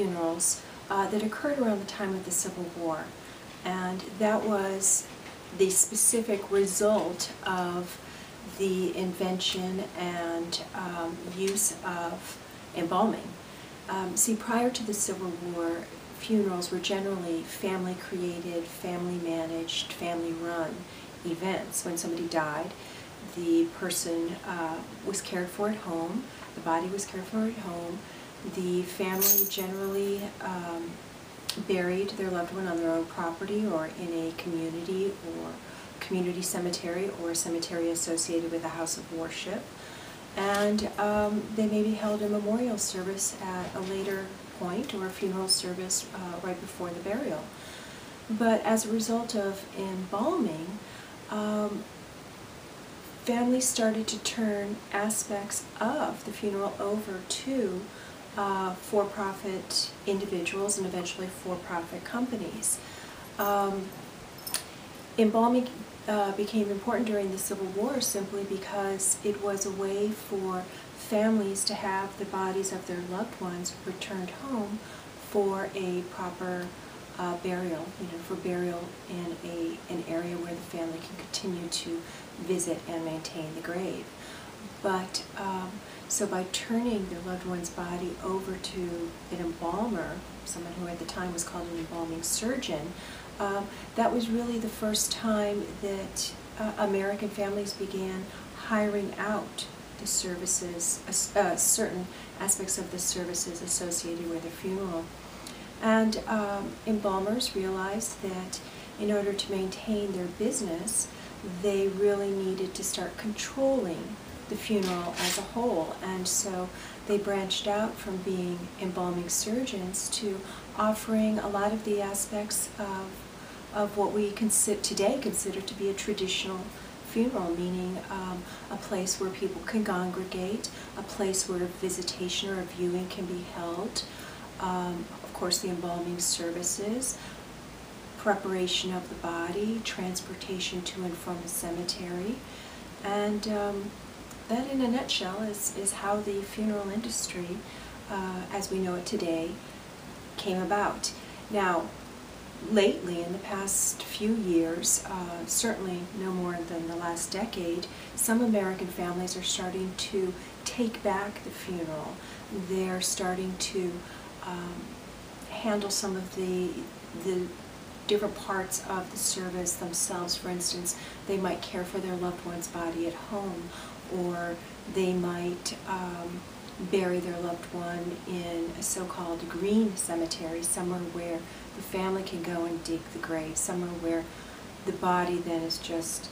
funerals that occurred around the time of the Civil War, and that was the specific result of the invention and use of embalming. See, prior to the Civil War, funerals were generally family-created, family-managed, family-run events. When somebody died, the person was cared for at home, the body was cared for at home, the family generally buried their loved one on their own property or in a community cemetery or a cemetery associated with a house of worship. And they maybe held a memorial service at a later point or a funeral service right before the burial. But as a result of embalming, families started to turn aspects of the funeral over to for-profit individuals and eventually for-profit companies. Embalming became important during the Civil War simply because it was a way for families to have the bodies of their loved ones returned home for a proper burial, for burial in an area where the family can continue to visit and maintain the grave. But so by turning their loved one's body over to an embalmer, someone who at the time was called an embalming surgeon, that was really the first time that American families began hiring out the services, certain aspects of the services associated with a funeral. And embalmers realized that in order to maintain their business, they really needed to start controlling the funeral as a whole, and so they branched out from being embalming surgeons to offering a lot of the aspects of what we today consider to be a traditional funeral, meaning a place where people can congregate, a place where visitation or viewing can be held, of course the embalming services, preparation of the body, transportation to and from the cemetery, and that in a nutshell is how the funeral industry, as we know it today, came about. Now, lately, in the past few years, certainly no more than the last decade, some American families are starting to take back the funeral. They're starting to handle some of the different parts of the service themselves. For instance, they might care for their loved one's body at home, or they might bury their loved one in a so-called green cemetery, somewhere where the family can go and dig the grave, somewhere where the body then is just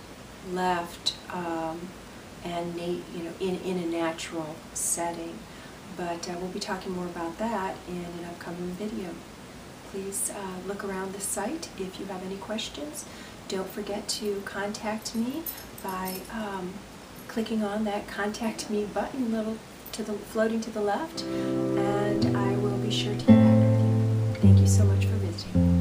left and in a natural setting. But we'll be talking more about that in an upcoming video. Please look around the site if you have any questions. Don't forget to contact me by clicking on that Contact Me button floating to the left, and I will be sure to get back with you. Thank you so much for visiting.